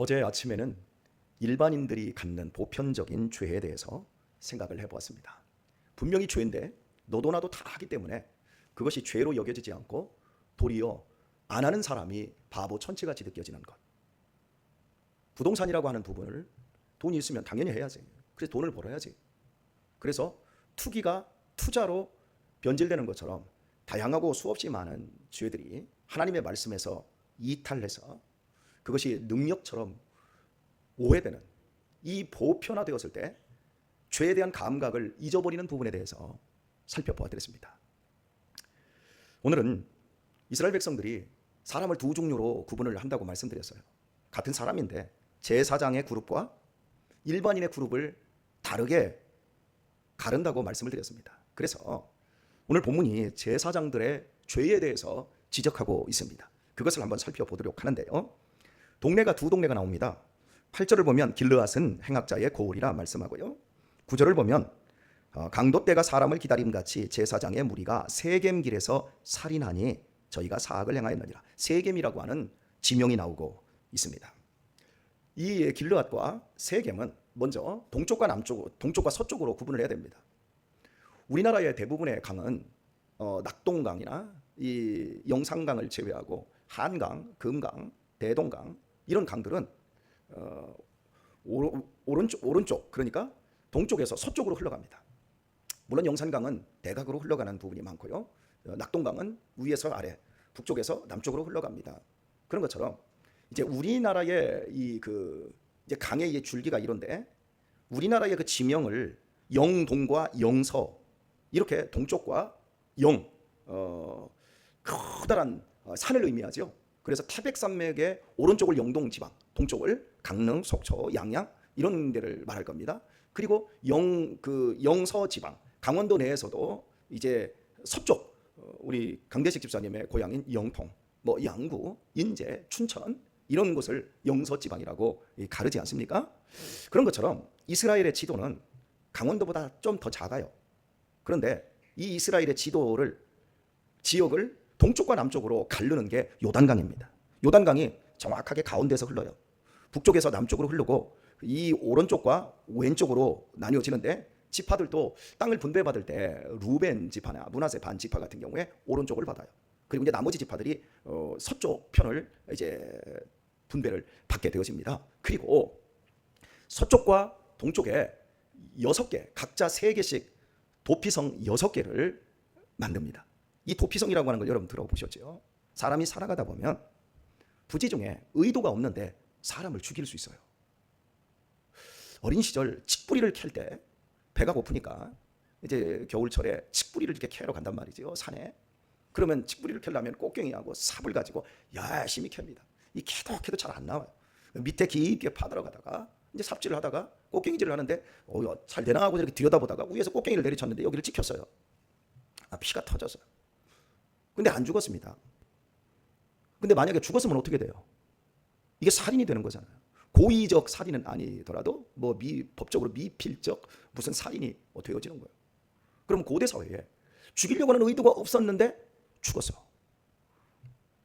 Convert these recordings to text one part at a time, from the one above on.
어제 아침에는 일반인들이 갖는 보편적인 죄에 대해서 생각을 해보았습니다. 분명히 죄인데 너도 나도 다 하기 때문에 그것이 죄로 여겨지지 않고 도리어 안 하는 사람이 바보 천치같이 느껴지는 것. 부동산이라고 하는 부분을 돈이 있으면 당연히 해야지. 그래서 돈을 벌어야지. 그래서 투기가 투자로 변질되는 것처럼 다양하고 수없이 많은 죄들이 하나님의 말씀에서 이탈해서 그것이 능력처럼 오해되는 이 보편화되었을 때 죄에 대한 감각을 잊어버리는 부분에 대해서 살펴보았습니다. 오늘은 이스라엘 백성들이 사람을 두 종류로 구분을 한다고 말씀드렸어요. 같은 사람인데 제사장의 그룹과 일반인의 그룹을 다르게 가른다고 말씀을 드렸습니다. 그래서 오늘 본문이 제사장들의 죄에 대해서 지적하고 있습니다. 그것을 한번 살펴보도록 하는데요. 동네가 두 동네가 나옵니다. 8절을 보면 길르앗은 행악자의 고을이라 말씀하고요. 9절을 보면 강도 때가 사람을 기다림같이 제사장의 무리가 세겜길에서 살인하니 저희가 사악을 행하였느니라. 세겜이라고 하는 지명이 나오고 있습니다. 이 길르앗과 세겜은 먼저 동쪽과 남쪽, 동쪽과 서쪽으로 구분을 해야 됩니다. 우리나라의 대부분의 강은 낙동강이나 이 영산강을 제외하고 한강, 금강, 대동강 이런 강들은 오른쪽 그러니까 동쪽에서 서쪽으로 흘러갑니다. 물론 영산강은 대각으로 흘러가는 부분이 많고요. 낙동강은 위에서 아래, 북쪽에서 남쪽으로 흘러갑니다. 그런 것처럼 이제 우리나라의 이제 강의 줄기가 이런데 우리나라의 그 지명을 영동과 영서 이렇게 동쪽과 커다란 산을 의미하죠. 그래서 태백산맥의 오른쪽을 영동 지방, 동쪽을 강릉, 속초, 양양 이런 데를 말할 겁니다. 그리고 영서 지방, 강원도 내에서도 이제 서쪽 우리 강대식 집사님의 고향인 영통, 양구, 인제, 춘천 이런 곳을 영서 지방이라고 가르지 않습니까? 그런 것처럼 이스라엘의 지도는 강원도보다 좀 더 작아요. 그런데 이 이스라엘의 지역을 동쪽과 남쪽으로 가르는 게 요단강입니다. 요단강이 정확하게 가운데서 흘러요. 북쪽에서 남쪽으로 흐르고 이 오른쪽과 왼쪽으로 나뉘어지는데 지파들도 땅을 분배받을 때 루벤 지파나 므낫세 반 지파 같은 경우에 오른쪽을 받아요. 그리고 이제 나머지 지파들이 서쪽 편을 이제 분배를 받게 되어집니다. 그리고 서쪽과 동쪽에 6개, 각자 3개씩 도피성 6개를 만듭니다. 이 도피성이라고 하는 걸 여러분 들어보셨죠? 사람이 살아가다 보면 부지 중에 의도가 없는데 사람을 죽일 수 있어요. 어린 시절 칡뿌리를 캘 때 배가 고프니까 이제 겨울철에 칡뿌리를 이렇게 캐러 간단 말이죠, 산에. 그러면 칡뿌리를 캐려면 꽃갱이하고 삽을 가지고 열심히 캡니다. 이 캐도 잘 안 나와요. 밑에 깊게 파들어 가다가 이제 삽질을 하다가 꽃갱이질을 하는데 잘 되나 하고 이렇게 들여다보다가 위에서 꽃갱이를 내리쳤는데 여기를 찍혔어요. 피가 터졌어요. 근데 안 죽었습니다. 근데 만약에 죽었으면 어떻게 돼요? 이게 살인이 되는 거잖아요. 고의적 살인은 아니더라도 법적으로 미필적 무슨 살인이 되어지는 거예요. 그럼 고대 사회에 죽이려고 하는 의도가 없었는데 죽었어.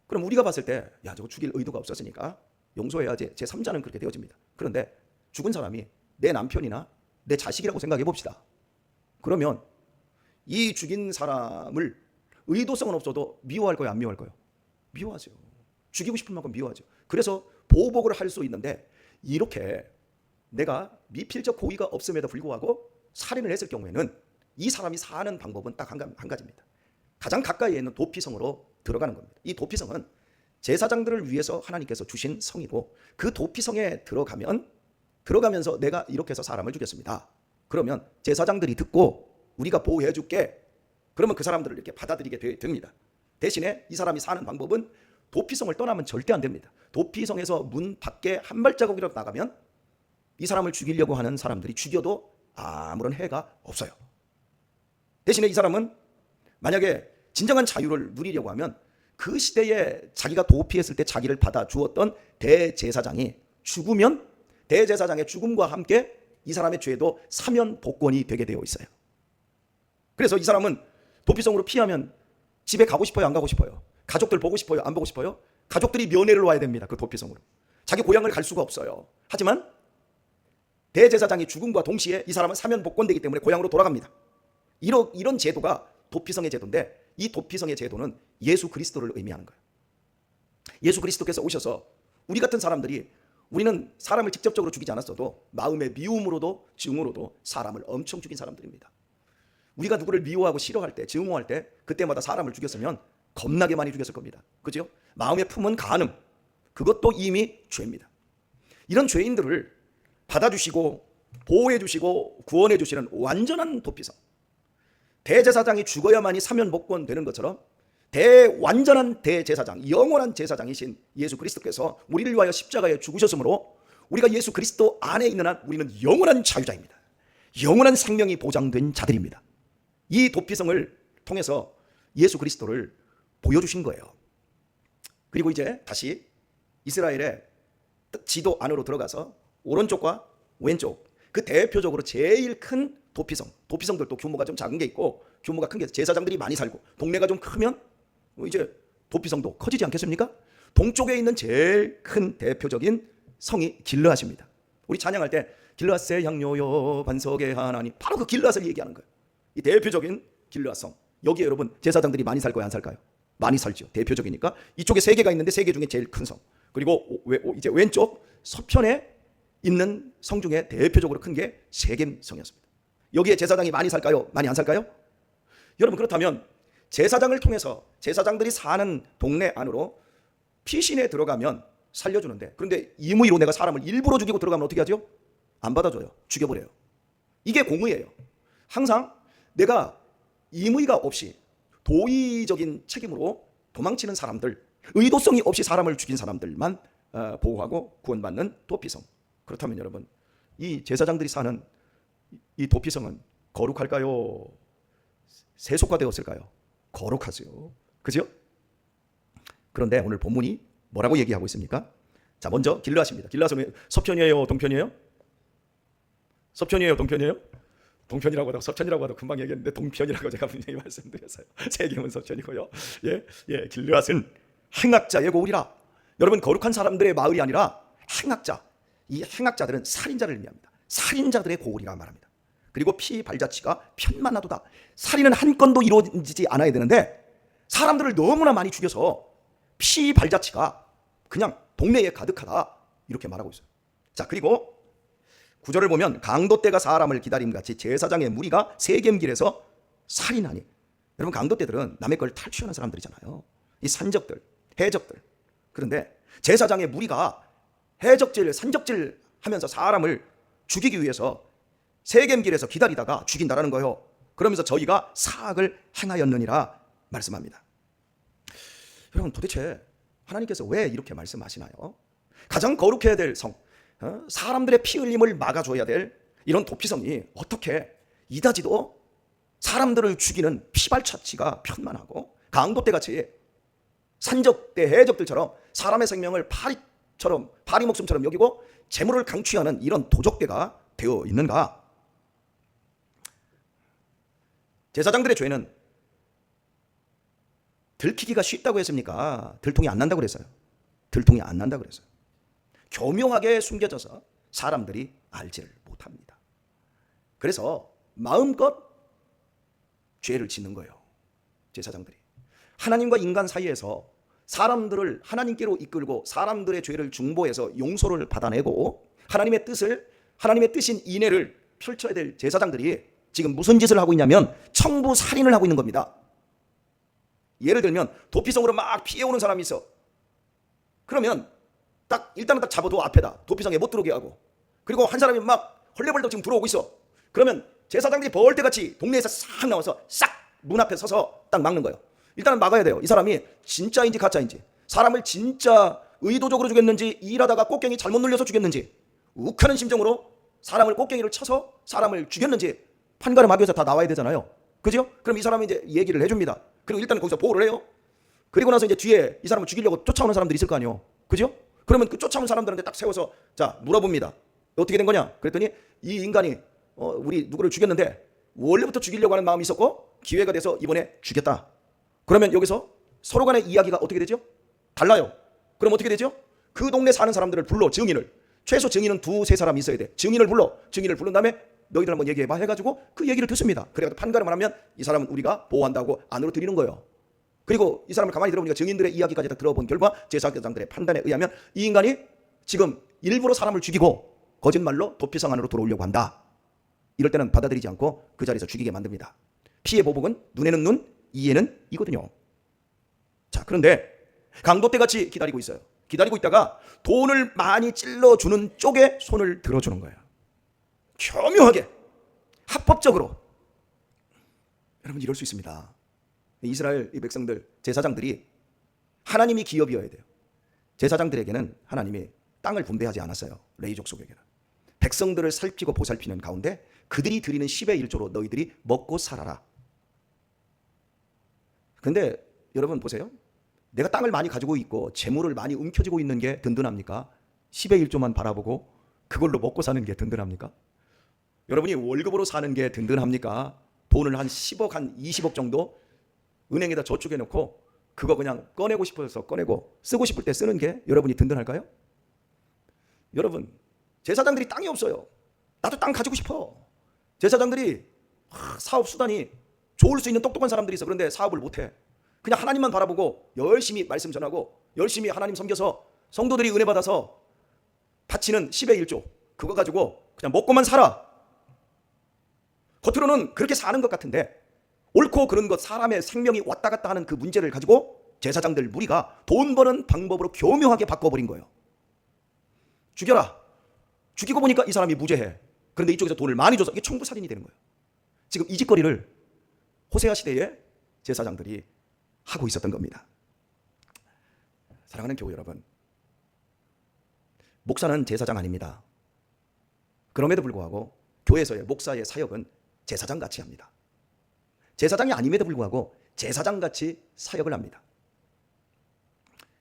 그럼 우리가 봤을 때 저거 죽일 의도가 없었으니까 용서해야지. 제3자는 그렇게 되어집니다. 그런데 죽은 사람이 내 남편이나 내 자식이라고 생각해 봅시다. 그러면 이 죽인 사람을 의도성은 없어도 미워할 거예요, 안 미워할 거예요? 미워하죠. 죽이고 싶은 만큼 미워하죠. 그래서 보복을 할 수 있는데 이렇게 내가 미필적 고의가 없음에도 불구하고 살인을 했을 경우에는 이 사람이 사는 방법은 딱 한 가지입니다. 가장 가까이에 있는 도피성으로 들어가는 겁니다. 이 도피성은 제사장들을 위해서 하나님께서 주신 성이고 그 도피성에 들어가면서 내가 이렇게 해서 사람을 죽였습니다. 그러면 제사장들이 듣고 우리가 보호해 줄게. 그러면 그 사람들을 이렇게 받아들이게 됩니다. 대신에 이 사람이 사는 방법은 도피성을 떠나면 절대 안 됩니다. 도피성에서 문 밖에 한 발자국이라도 나가면 이 사람을 죽이려고 하는 사람들이 죽여도 아무런 해가 없어요. 대신에 이 사람은 만약에 진정한 자유를 누리려고 하면 그 시대에 자기가 도피했을 때 자기를 받아주었던 대제사장이 죽으면 대제사장의 죽음과 함께 이 사람의 죄도 사면 복권이 되게 되어 있어요. 그래서 이 사람은 도피성으로 피하면 집에 가고 싶어요, 안 가고 싶어요? 가족들 보고 싶어요, 안 보고 싶어요? 가족들이 면회를 와야 됩니다. 그 도피성으로. 자기 고향을 갈 수가 없어요. 하지만 대제사장이 죽음과 동시에 이 사람은 사면 복권되기 때문에 고향으로 돌아갑니다. 이런 제도가 도피성의 제도인데, 이 도피성의 제도는 예수 그리스도를 의미하는 거예요. 예수 그리스도께서 오셔서 우리 같은 사람들이, 우리는 사람을 직접적으로 죽이지 않았어도 마음의 미움으로도 증오로도 사람을 엄청 죽인 사람들입니다. 우리가 누구를 미워하고 싫어할 때, 증오할 때, 그때마다 사람을 죽였으면 겁나게 많이 죽였을 겁니다. 그죠? 마음에 품은 간음, 그것도 이미 죄입니다. 이런 죄인들을 받아주시고 보호해주시고 구원해주시는 완전한 도피성, 대제사장이 죽어야만이 사면복권 되는 것처럼 완전한 대제사장, 영원한 제사장이신 예수 그리스도께서 우리를 위하여 십자가에 죽으셨으므로 우리가 예수 그리스도 안에 있는 한 우리는 영원한 자유자입니다. 영원한 생명이 보장된 자들입니다. 이 도피성을 통해서 예수 그리스도를 보여주신 거예요. 그리고 이제 다시 이스라엘의 지도 안으로 들어가서 오른쪽과 왼쪽, 그 대표적으로 제일 큰 도피성들도 규모가 좀 작은 게 있고 규모가 큰 게 제사장들이 많이 살고, 동네가 좀 크면 이제 도피성도 커지지 않겠습니까? 동쪽에 있는 제일 큰 대표적인 성이 길르앗입니다. 우리 찬양할 때 길르앗의 향료여 반석의 하나님, 바로 그 길르앗을 얘기하는 거예요. 이 대표적인 길르앗성, 여기에 여러분 제사장들이 많이 살까요, 안 살까요? 많이 살죠. 대표적이니까. 이쪽에 세 개가 있는데 세 개 중에 제일 큰 성. 그리고 이제 왼쪽 서편에 있는 성 중에 대표적으로 큰 게 세겜성이었습니다. 여기에 제사장이 많이 살까요, 많이 안 살까요? 여러분, 그렇다면 제사장을 통해서 제사장들이 사는 동네 안으로 피신에 들어가면 살려주는데, 그런데 임의로 내가 사람을 일부러 죽이고 들어가면 어떻게 하죠? 안 받아줘요. 죽여버려요. 이게 공의예요. 항상 내가 임의가 없이 도의적인 책임으로 도망치는 사람들, 의도성이 없이 사람을 죽인 사람들만 보호하고 구원받는 도피성. 그렇다면 여러분, 이 제사장들이 사는 이 도피성은 거룩할까요? 세속화되었을까요? 거룩하죠. 그죠? 그런데 오늘 본문이 뭐라고 얘기하고 있습니까? 자, 먼저 길르앗입니다. 길르앗은 서편이에요, 동편이에요? 서편이에요, 동편이에요? 동편이라고 하다가 서편이라고 하다가 금방 얘기했는데 동편이라고 제가 분명히 말씀드렸어요. 세겜은 서편이고요. 길르앗은 행악자의 고을이라. 여러분, 거룩한 사람들의 마을이 아니라 행악자, 이 행악자들은 살인자를 의미합니다. 살인자들의 고을이라 말합니다. 그리고 피 발자취가 편만하도다. 살인은 한 건도 이루어지지 않아야 되는데 사람들을 너무나 많이 죽여서 피 발자취가 그냥 동네에 가득하다, 이렇게 말하고 있어요. 자, 그리고 구절을 보면 강도 때가 사람을 기다림같이 제사장의 무리가 세겜길에서 살인하니. 여러분, 강도 때들은 남의 걸 탈취하는 사람들이잖아요. 이 산적들, 해적들. 그런데 제사장의 무리가 해적질, 산적질 하면서 사람을 죽이기 위해서 세겜길에서 기다리다가 죽인다라는 거예요. 그러면서 저희가 사악을 행하였느니라 말씀합니다. 여러분, 도대체 하나님께서 왜 이렇게 말씀하시나요? 가장 거룩해야 될 성, 사람들의 피 흘림을 막아줘야 될 이런 도피성이 어떻게 이다지도 사람들을 죽이는 피발자취가 편만하고 강도 때같이 산적대 해적들처럼 사람의 생명을 파리 목숨처럼 여기고 재물을 강취하는 이런 도적대가 되어 있는가? 제사장들의 죄는 들키기가 쉽다고 했습니까? 들통이 안 난다고 그랬어요. 들통이 안 난다고 그랬어요. 교묘하게 숨겨져서 사람들이 알지를 못합니다. 그래서 마음껏 죄를 짓는 거예요. 제사장들이 하나님과 인간 사이에서 사람들을 하나님께로 이끌고 사람들의 죄를 중보해서 용서를 받아내고 하나님의 뜻인 인애를 펼쳐야 될 제사장들이 지금 무슨 짓을 하고 있냐면 청부 살인을 하고 있는 겁니다. 예를 들면 도피성으로 막 피해오는 사람이 있어. 그러면 일단은 딱 잡아도 앞에다 도피성에 못 들어오게 하고, 그리고 한 사람이 막 헐레벌떡 지금 들어오고 있어. 그러면 제사장들이 벌떼같이 동네에서 싹 나와서 싹 문 앞에 서서 딱 막는 거예요. 일단은 막아야 돼요. 이 사람이 진짜인지 가짜인지, 사람을 진짜 의도적으로 죽였는지, 일하다가 꽃갱이 잘못 눌려서 죽였는지, 욱하는 심정으로 사람을 꽃갱이를 쳐서 사람을 죽였는지 판가름 하기 위해서 다 나와야 되잖아요. 그죠? 그럼 이 사람이 이제 얘기를 해줍니다. 그리고 일단은 거기서 보호를 해요. 그리고 나서 이제 뒤에 이 사람을 죽이려고 쫓아오는 사람들이 있을 거 아니에요. 그죠? 그러면 그 쫓아오는 사람들한테 딱 세워서 자, 물어봅니다. 어떻게 된 거냐? 그랬더니 이 인간이 우리 누구를 죽였는데 원래부터 죽이려고 하는 마음이 있었고 기회가 돼서 이번에 죽였다. 그러면 여기서 서로 간의 이야기가 어떻게 되죠? 달라요. 그럼 어떻게 되죠? 그 동네 사는 사람들을 불러, 증인을. 최소 증인은 2-3사람 있어야 돼. 증인을 불러. 증인을 부른 다음에 너희들 한번 얘기해봐 해가지고 그 얘기를 듣습니다. 그래가지고 판가름을 하면 이 사람은 우리가 보호한다고 안으로 들이는 거예요. 그리고 이 사람을 가만히 들어보니까 증인들의 이야기까지 다 들어본 결과 제사장들의 판단에 의하면 이 인간이 지금 일부러 사람을 죽이고 거짓말로 도피성 안으로 들어오려고 한다. 이럴 때는 받아들이지 않고 그 자리에서 죽이게 만듭니다. 피의 보복은 눈에는 눈, 이에는 이거든요. 자, 그런데 강도떼같이 기다리고 있어요. 기다리고 있다가 돈을 많이 찔러주는 쪽에 손을 들어주는 거예요. 교묘하게, 합법적으로. 여러분, 이럴 수 있습니다. 이스라엘 이 백성들, 제사장들이 하나님이 기업이어야 돼요. 제사장들에게는 하나님이 땅을 분배하지 않았어요. 레위 족속에게는. 백성들을 살피고 보살피는 가운데 그들이 드리는 10의 1조로 너희들이 먹고 살아라. 근데 여러분 보세요. 내가 땅을 많이 가지고 있고 재물을 많이 움켜쥐고 있는 게 든든합니까? 10의 1조만 바라보고 그걸로 먹고 사는 게 든든합니까? 여러분이 월급으로 사는 게 든든합니까? 돈을 한 10억, 한 20억 정도 은행에다 저축해 놓고 그거 그냥 꺼내고 싶어서 꺼내고 쓰고 싶을 때 쓰는 게 여러분이 든든할까요? 여러분, 제사장들이 땅이 없어요. 나도 땅 가지고 싶어. 제사장들이 사업 수단이 좋을 수 있는 똑똑한 사람들이 있어. 그런데 사업을 못해. 그냥 하나님만 바라보고 열심히 말씀 전하고 열심히 하나님 섬겨서 성도들이 은혜 받아서 바치는 10의 1조 그거 가지고 그냥 먹고만 살아. 겉으로는 그렇게 사는 것 같은데 옳고 그른 것, 사람의 생명이 왔다 갔다 하는 그 문제를 가지고 제사장들 무리가 돈 버는 방법으로 교묘하게 바꿔버린 거예요. 죽여라. 죽이고 보니까 이 사람이 무죄해. 그런데 이쪽에서 돈을 많이 줘서 이게 청부살인이 되는 거예요. 지금 이 짓거리를 호세아 시대의 제사장들이 하고 있었던 겁니다. 사랑하는 교회 여러분, 목사는 제사장 아닙니다. 그럼에도 불구하고 교회에서의 목사의 사역은 제사장같이 합니다. 제사장이 아님에도 불구하고 제사장같이 사역을 합니다.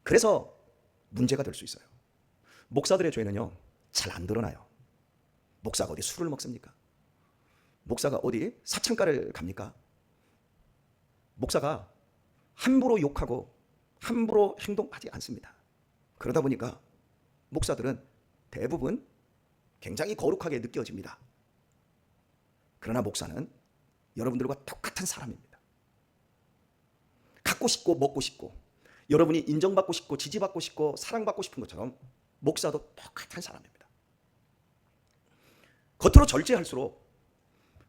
그래서 문제가 될 수 있어요. 목사들의 죄는요, 잘 안 드러나요. 목사가 어디 술을 먹습니까? 목사가 어디 사창가를 갑니까? 목사가 함부로 욕하고 함부로 행동하지 않습니다. 그러다 보니까 목사들은 대부분 굉장히 거룩하게 느껴집니다. 그러나 목사는 여러분들과 똑같은 사람입니다. 갖고 싶고 먹고 싶고 여러분이 인정받고 싶고 지지받고 싶고 사랑받고 싶은 것처럼 목사도 똑같은 사람입니다. 겉으로 절제할수록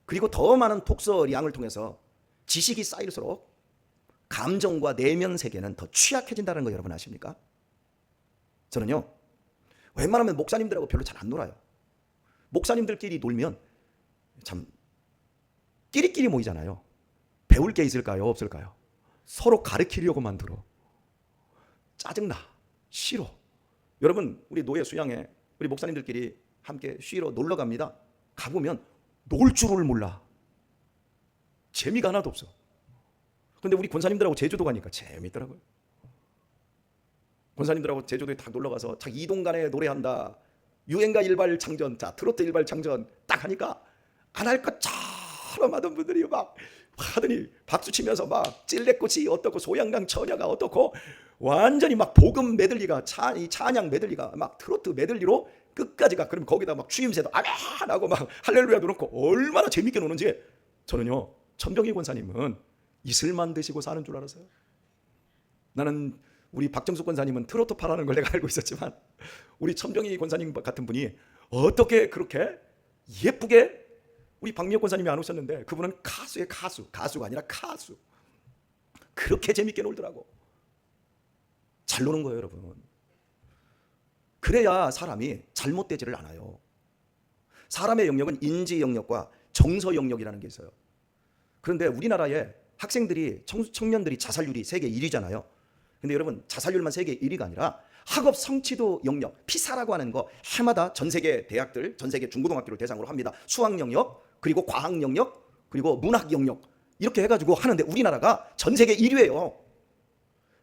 그리고 더 많은 독서량을 통해서 지식이 쌓일수록 감정과 내면 세계는 더 취약해진다는 거 여러분 아십니까? 저는요, 웬만하면 목사님들하고 별로 잘 안 놀아요. 목사님들끼리 놀면 참 끼리끼리 모이잖아요. 배울 게 있을까요? 없을까요? 서로 가르치려고만 들어. 짜증나. 싫어. 여러분, 우리 노예 수양회 우리 목사님들끼리 함께 쉬러 놀러 갑니다. 가보면 놀 줄을 몰라. 재미가 하나도 없어. 근데 우리 권사님들하고 제주도 가니까 재밌더라고요. 권사님들하고 제주도에 딱 놀러 가서 자 이동간에 노래한다. 유행가 일발 창전, 자 트로트 일발 창전 딱 하니까 안 할 것처럼 하던 분들이 막 하더니 박수 치면서 막 찔레꽃이 어떻고 소양강 처녀가 어떻고 완전히 막 복음 메들리가 찬양 메들리가 막 트로트 메들리로 끝까지 가. 그럼 거기다 막 추임새도 아멘 하고 막 할렐루야도 넣고 얼마나 재밌게 노는지. 저는요, 천병희 권사님은 이슬만 드시고 사는 줄 알았어요. 나는 우리 박정숙 권사님은 트로트 파라는 걸 내가 알고 있었지만 우리 천병희 권사님 같은 분이 어떻게 그렇게 예쁘게, 우리 박미혁 권사님이 안 오셨는데 그분은 가수의 가수, 가수가 아니라 가수. 그렇게 재밌게 놀더라고. 잘 노는 거예요 여러분. 그래야 사람이 잘못되지를 않아요. 사람의 영역은 인지 영역과 정서 영역이라는 게 있어요. 그런데 우리나라의 학생들이, 청년들이 자살률이 세계 1위잖아요. 근데 여러분, 자살률만 세계 1위가 아니라 학업 성취도 영역, 피사라고 하는 거 해마다 전 세계 대학들, 전 세계 중고등학교를 대상으로 합니다. 수학 영역, 그리고 과학 영역, 그리고 문학 영역 이렇게 해가지고 하는데 우리나라가 전 세계 1위예요.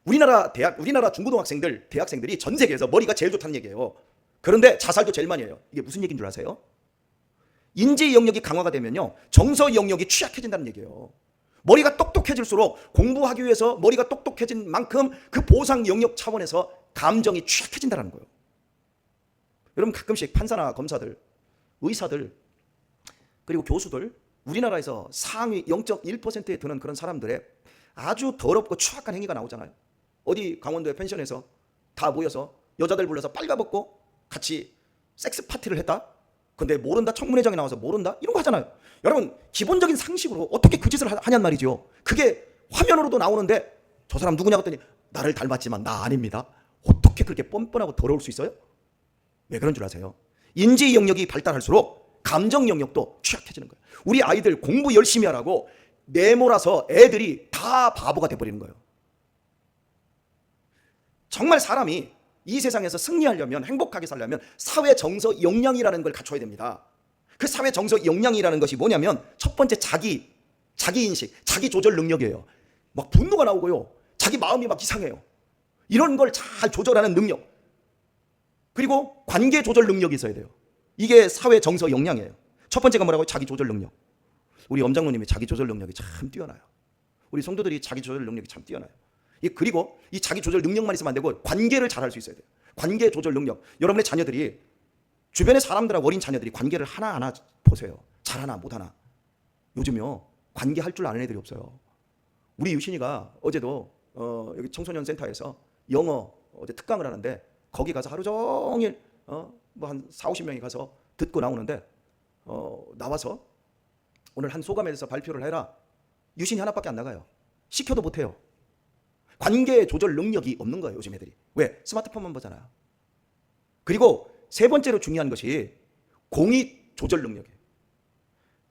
우리나라 대학, 우리나라 중고등학생들, 대학생들이 전 세계에서 머리가 제일 좋다는 얘기예요. 그런데 자살도 제일 많이 해요. 이게 무슨 얘기인 줄 아세요? 인지 영역이 강화가 되면요, 정서 영역이 취약해진다는 얘기예요. 머리가 똑똑해질수록 공부하기 위해서 머리가 똑똑해진 만큼 그 보상 영역 차원에서 감정이 취약해진다는 거예요. 여러분 가끔씩 판사나 검사들, 의사들, 그리고 교수들, 우리나라에서 상위 0.1%에 드는 그런 사람들의 아주 더럽고 추악한 행위가 나오잖아요. 어디 강원도의 펜션에서 다 모여서 여자들 불러서 빨가벗고 같이 섹스 파티를 했다? 근데 모른다? 청문회장에 나와서 모른다? 이런 거 하잖아요. 여러분 기본적인 상식으로 어떻게 그 짓을 하냔 말이죠. 그게 화면으로도 나오는데 저 사람 누구냐고 했더니 나를 닮았지만 나 아닙니다. 어떻게 그렇게 뻔뻔하고 더러울 수 있어요? 왜 그런 줄 아세요? 인지 영역이 발달할수록 감정 영역도 취약해지는 거예요. 우리 아이들 공부 열심히 하라고 내몰아서 애들이 다 바보가 돼버리는 거예요. 정말 사람이 이 세상에서 승리하려면, 행복하게 살려면 사회 정서 역량이라는 걸 갖춰야 됩니다. 그 사회 정서 역량이라는 것이 뭐냐면 첫 번째 자기 인식, 자기 조절 능력이에요. 막 분노가 나오고요. 자기 마음이 막 이상해요. 이런 걸 잘 조절하는 능력. 그리고 관계 조절 능력이 있어야 돼요. 이게 사회 정서 역량이에요. 첫 번째가 뭐라고요? 자기 조절 능력. 우리 엄장로님이 자기 조절 능력이 참 뛰어나요. 우리 성도들이 자기 조절 능력이 참 뛰어나요. 그리고 이 자기 조절 능력만 있으면 안 되고 관계를 잘 할 수 있어야 돼요. 관계 조절 능력. 여러분의 자녀들이 주변의 사람들하고 어린 자녀들이 관계를 하나하나 보세요. 잘하나 못하나. 요즘요 관계할 줄 아는 애들이 없어요. 우리 유신이가 어제도 여기 청소년 센터에서 영어 어제 특강을 하는데 거기 가서 하루 종일 뭐 한 40-50명이 가서 듣고 나오는데 나와서 오늘 한 소감에 대해서 발표를 해라. 유신이 하나밖에 안 나가요. 시켜도 못해요. 관계 조절 능력이 없는 거예요 요즘 애들이. 왜? 스마트폰만 보잖아요. 그리고 세 번째로 중요한 것이 공익 조절 능력이에요.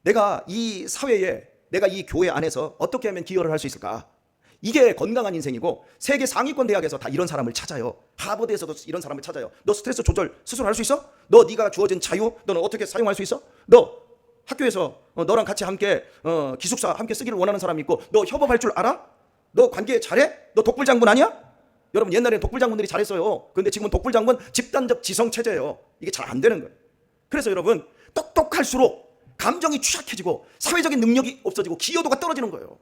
내가 이 사회에, 내가 이 교회 안에서 어떻게 하면 기여를 할 수 있을까? 이게 건강한 인생이고 세계 상위권 대학에서 다 이런 사람을 찾아요. 하버드에서도 이런 사람을 찾아요. 너 스트레스 조절 스스로 할 수 있어? 너 네가 주어진 자유 너는 어떻게 사용할 수 있어? 너 학교에서 너랑 같이 함께 기숙사 함께 쓰기를 원하는 사람이 있고 너 협업할 줄 알아? 너 관계 잘해? 너 독불장군 아니야? 여러분 옛날에는 독불장군들이 잘했어요. 그런데 지금은 독불장군 집단적 지성체제예요. 이게 잘 안 되는 거예요. 그래서 여러분 똑똑할수록 감정이 취약해지고 사회적인 능력이 없어지고 기여도가 떨어지는 거예요.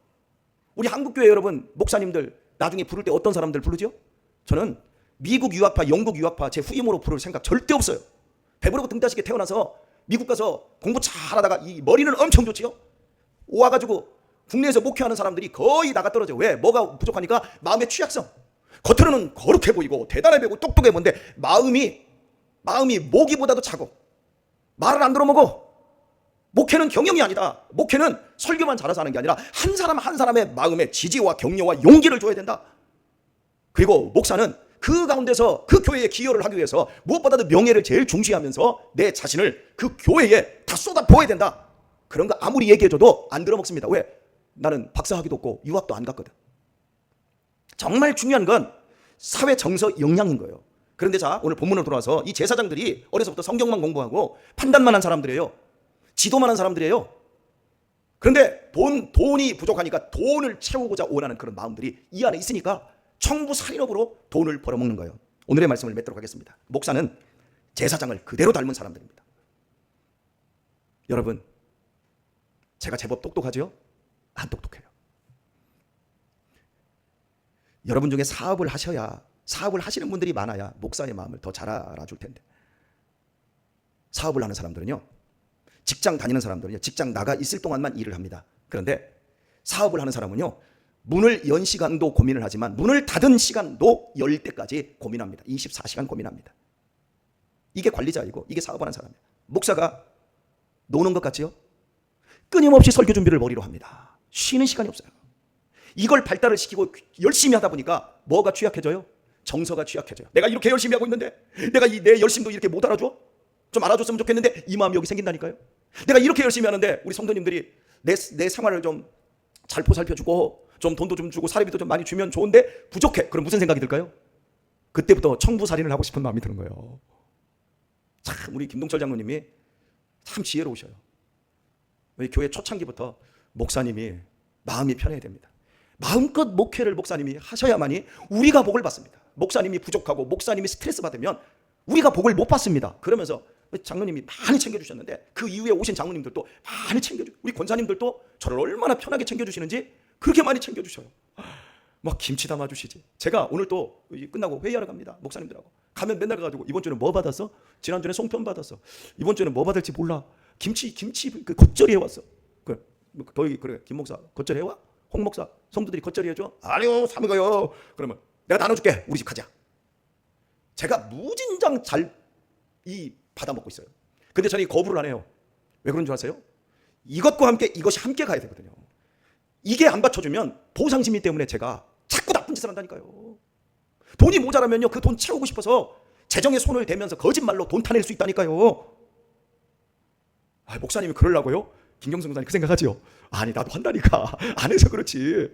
우리 한국교회 여러분 목사님들 나중에 부를 때 어떤 사람들 부르죠? 저는 미국 유학파, 영국 유학파 제 후임으로 부를 생각 절대 없어요. 배부르고 등 따시게 태어나서 미국 가서 공부 잘하다가 이 머리는 엄청 좋지요. 와가지고 국내에서 목회하는 사람들이 거의 나가 떨어져. 왜? 뭐가 부족하니까 마음의 취약성. 겉으로는 거룩해 보이고 대단해 보이고 똑똑해 보이는데 마음이 모기보다도 차고 말을 안 들어먹어. 목회는 경영이 아니다. 목회는 설교만 잘해서 하는 게 아니라 한 사람 한 사람의 마음에 지지와 격려와 용기를 줘야 된다. 그리고 목사는 그 가운데서 그 교회에 기여를 하기 위해서 무엇보다도 명예를 제일 중시하면서 내 자신을 그 교회에 다 쏟아부어야 된다. 그런 거 아무리 얘기해줘도 안 들어먹습니다. 왜? 나는 박사학위도 없고 유학도 안 갔거든. 정말 중요한 건 사회 정서 역량인 거예요. 그런데 자 오늘 본문으로 돌아와서 이 제사장들이 어려서부터 성경만 공부하고 판단만 한 사람들이에요. 지도만 한 사람들이에요. 그런데 돈이 부족하니까 돈을 채우고자 원하는 그런 마음들이 이 안에 있으니까 청부살인업으로 돈을 벌어먹는 거예요. 오늘의 말씀을 맺도록 하겠습니다. 목사는 제사장을 그대로 닮은 사람들입니다. 여러분 제가 제법 똑똑하죠? 안 똑똑해요. 여러분 중에 사업을 하시는 분들이 많아야 목사의 마음을 더 잘 알아줄 텐데 사업을 하는 사람들은요 직장 다니는 사람들은요 직장 나가 있을 동안만 일을 합니다. 그런데 사업을 하는 사람은요 문을 연 시간도 고민을 하지만 문을 닫은 시간도 열 때까지 고민합니다. 24시간 고민합니다. 이게 관리자이고 이게 사업하는 사람이에요. 목사가 노는 것 같지요? 끊임없이 설교 준비를 머리로 합니다. 쉬는 시간이 없어요. 이걸 발달을 시키고 열심히 하다 보니까 뭐가 취약해져요? 정서가 취약해져요. 내가 이렇게 열심히 하고 있는데 내가 내 열심도 이렇게 못 알아줘? 좀 알아줬으면 좋겠는데 이 마음이 여기 생긴다니까요. 내가 이렇게 열심히 하는데 우리 성도님들이 내 생활을 좀 잘 보살펴주고 좀 돈도 좀 주고 사례비도 좀 많이 주면 좋은데 부족해. 그럼 무슨 생각이 들까요? 그때부터 청부살인을 하고 싶은 마음이 드는 거예요. 참 우리 김동철 장로님이 참 지혜로우셔요. 우리 교회 초창기부터 목사님이 마음이 편해야 됩니다. 마음껏 목회를 목사님이 하셔야만이 우리가 복을 받습니다. 목사님이 부족하고 목사님이 스트레스 받으면 우리가 복을 못 받습니다. 그러면서 장로님이 많이 챙겨주셨는데 그 이후에 오신 장로님들도 많이 챙겨주고 우리 권사님들도 저를 얼마나 편하게 챙겨주시는지 그렇게 많이 챙겨주셔요. 막 김치 담아주시지. 제가 오늘 또 끝나고 회의하러 갑니다. 목사님들하고. 가면 맨날 가가지고 이번 주는 뭐 받았어? 지난주에 송편 받았어. 이번 주에는 뭐 받을지 몰라. 김치 그 겉절이 해왔어. 거기 그래 김 목사 겉절이 해와? 홍 목사 성도들이 겉절이 해줘? 아니요 사먹어요. 그러면 내가 나눠줄게. 우리 집 가자. 제가 무진장 잘 받아먹고 있어요. 근데 저는 거부를 안 해요. 왜 그런 줄 아세요? 이것과 함께 이것이 함께 가야 되거든요. 이게 안 받쳐주면 보상심리 때문에 제가 자꾸 나쁜 짓을 한다니까요. 돈이 모자라면요 그 돈 채우고 싶어서 재정에 손을 대면서 거짓말로 돈 타낼 수 있다니까요. 목사님이 그러려고요? 김경수 목사님 그 생각하지요? 아니 나도 한다니까. 안 해서 그렇지.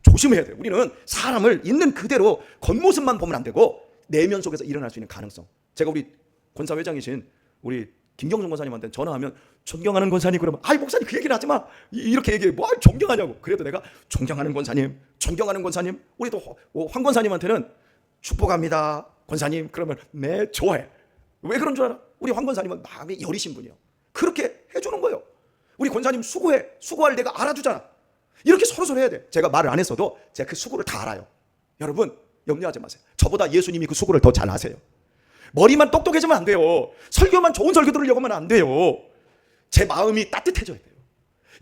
조심해야 돼요. 우리는 사람을 있는 그대로 겉모습만 보면 안 되고 내면 속에서 일어날 수 있는 가능성. 제가 우리 권사회장이신 우리 김경수 권사님한테 전화하면 존경하는 권사님 그러면 목사님 그 얘기를 하지 마. 이렇게 얘기해. 뭐 존경하냐고. 그래도 내가 존경하는 권사님 우리 또 황 권사님한테는 축복합니다. 권사님 그러면 네 좋아해. 왜 그런 줄 알아? 우리 황 권사님은 마음이 여리신 분이요. 그렇게 해주는 거예요. 우리 권사님 수고해. 수고할 내가 알아주잖아. 이렇게 서로 해야 돼. 제가 말을 안 했어도 제가 그 수고를 다 알아요. 여러분 염려하지 마세요. 저보다 예수님이 그 수고를 더 잘 아세요. 머리만 똑똑해지면 안 돼요. 설교만 좋은 설교 들으려고 하면 안 돼요. 제 마음이 따뜻해져야 돼요.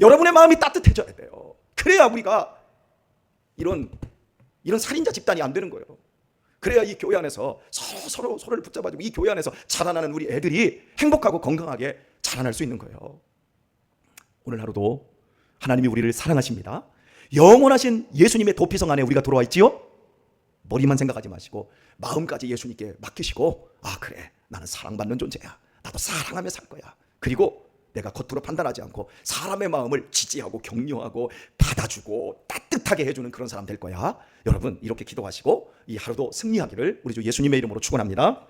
여러분의 마음이 따뜻해져야 돼요. 그래야 우리가 이런 살인자 집단이 안 되는 거예요. 그래야 이 교회 안에서 서로를 붙잡아주고 이 교회 안에서 자라나는 우리 애들이 행복하고 건강하게 자라날 수 있는 거예요. 오늘 하루도 하나님이 우리를 사랑하십니다. 영원하신 예수님의 도피성 안에 우리가 들어와 있지요. 머리만 생각하지 마시고 마음까지 예수님께 맡기시고 그래 나는 사랑받는 존재야. 나도 사랑하며 살 거야. 그리고 내가 겉으로 판단하지 않고 사람의 마음을 지지하고 격려하고 받아주고 따뜻하게 해주는 그런 사람 될 거야. 여러분 이렇게 기도하시고 이 하루도 승리하기를 우리 주 예수님의 이름으로 축원합니다.